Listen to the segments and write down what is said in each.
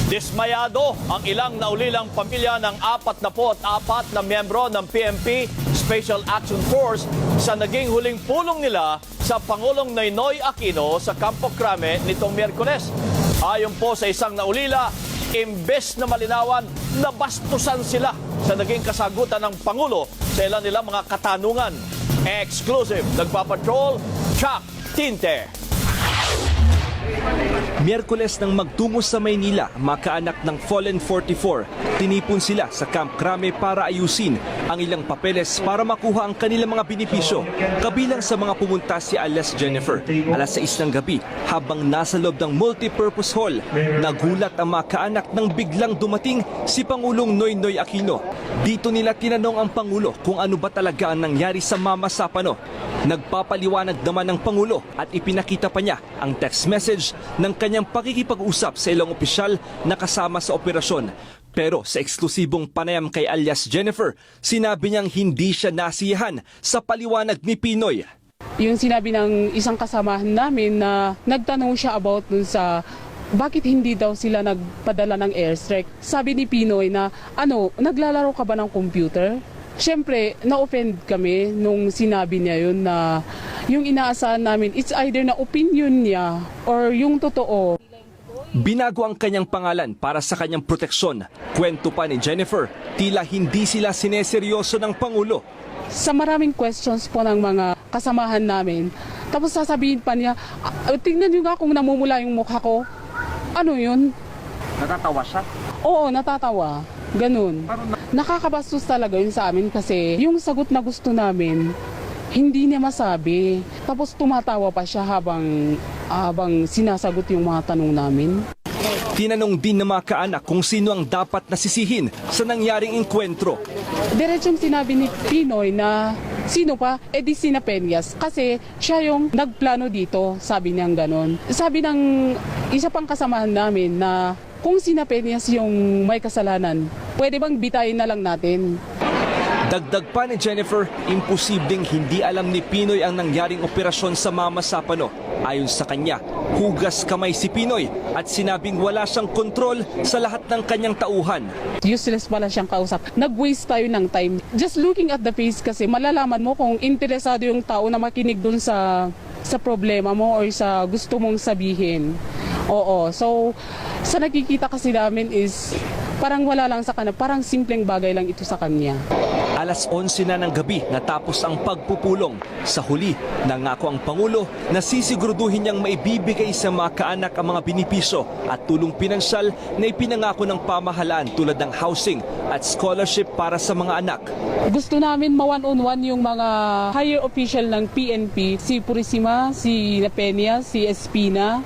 Dismayado ang ilang naulilang pamilya ng 44 na miyembro ng PNP Special Action Force sa naging huling pulong nila sa Pangulong Noynoy Aquino sa Campo Crame nitong Miyerkules. Ayon po sa isang naulila, imbes na malinawan, nabastusan sila sa naging kasagutan ng Pangulo sa ilan nilang mga katanungan. Exclusive, nagpapatrol, Chuck Tinte. Miyerkules nang magtungo sa Maynila, makaanak ng Fallen 44, tinipon sila sa Camp Crame para ayusin ang ilang papeles para makuha ang kanilang mga benepisyo. Kabilang sa mga pumunta si Alias Jennifer, alas 6 ng gabi habang nasa loob ng multipurpose hall. Nagulat ang makaanak nang biglang dumating si Pangulong Noynoy Aquino. Dito nila tinanong ang Pangulo kung ano ba talaga ang nangyari sa Mama Sapano. Nagpapaliwanag naman ng Pangulo at ipinakita pa niya ang text message ng kanyang pakikipag-usap sa ilang opisyal na kasama sa operasyon. Pero sa eksklusibong panayam kay alias Jennifer, sinabi niyang hindi siya nasiyahan sa paliwanag ni Pinoy. Yung sinabi ng isang kasamahan namin na nagtanong siya about dun sa bakit hindi daw sila nagpadala ng airstrike. Sabi ni Pinoy na naglalaro ka ba ng computer? Siyempre, na-offend kami nung sinabi niya yun na yung inaasahan namin, it's either na opinion niya or yung totoo. Binago ang kanyang pangalan para sa kanyang proteksyon. Kwento pa ni Jennifer, tila hindi sila sineseryoso ng Pangulo. Sa maraming questions po ng mga kasamahan namin, tapos sasabihin pa niya, tingnan niyo nga kung namumula yung mukha ko. Ano yun? Natatawa siya? Oo, natatawa. Ganun. Nakakabastos talaga yun sa amin kasi yung sagot na gusto namin, hindi niya masabi. Tapos tumatawa pa siya habang sinasagot yung mga tanong namin. Tinanong din ng mga kaanak kung sino ang dapat nasisihin sa nangyaring engkwentro. Diretsong sinabi ni Pinoy na sino pa? Di Sina Peñas. Kasi siya yung nagplano dito, sabi niyang ganon. Sabi ng isa pang kasamahan namin na kung Sina Peñas yung may kasalanan, pwede bang bitayin na lang natin? Dagdag pa ni Jennifer, imposibleng hindi alam ni Pinoy ang nangyaring operasyon sa Mama Sapano. Ayon sa kanya, hugas kamay si Pinoy at sinabing wala siyang kontrol sa lahat ng kanyang tauhan. Useless pala siyang kausap. Nag-waste tayo ng time. Just looking at the face kasi malalaman mo kung interesado yung tao na makinig dun sa problema mo or sa gusto mong sabihin. Oo. So, sa nakikita kasi namin is parang wala lang sa kanya. Parang simpleng bagay lang ito sa kanya. Alas 11 na ng gabi natapos ang pagpupulong. Sa huli, nangako ang Pangulo na sisiguraduhin niyang maibibigay sa mga kaanak ang mga benepisyo at tulong pinansyal na ipinangako ng pamahalaan tulad ng housing at scholarship para sa mga anak. Gusto namin ma-one-on-one yung mga higher official ng PNP, si Purisima, si Peña, si Espina,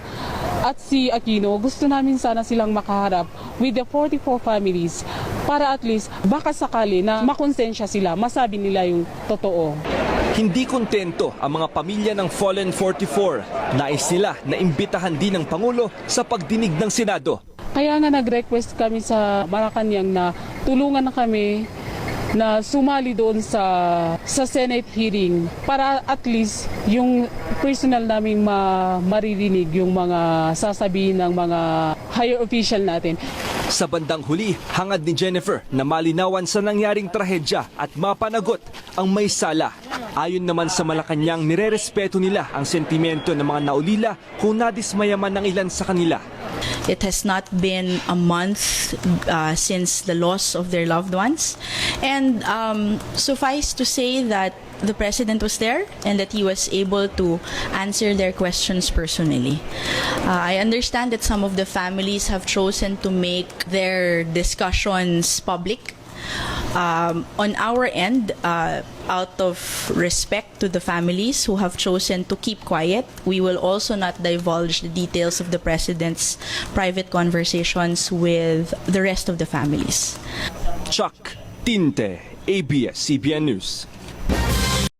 at si Aquino. Gusto namin sana silang makaharap with the 44 families para at least baka sakali na makonsensya sila, masabi nila yung totoo. Hindi kontento ang mga pamilya ng Fallen 44. Nais nila na imbitahan din ng Pangulo sa pagdinig ng Senado. Kaya nga nag-request kami sa Malacanang na tulungan na kami na sumali doon sa Senate hearing para at least yung personal naming maririnig yung mga sasabihin ng mga higher official natin. Sa bandang huli, hangad ni Jennifer na malinawan sa nangyaring trahedya at mapanagot ang may sala. Ayon naman sa Malacanang, nirerespeto nila ang sentimento ng mga naulila kung nadismaya man ng ilan sa kanila. It has not been a month since the loss of their loved ones. And suffice to say that the President was there and that he was able to answer their questions personally. I understand that some of the families have chosen to make their discussions public. On our end, out of respect to the families who have chosen to keep quiet, we will also not divulge the details of the President's private conversations with the rest of the families. Chuck Tinte, ABS-CBN News.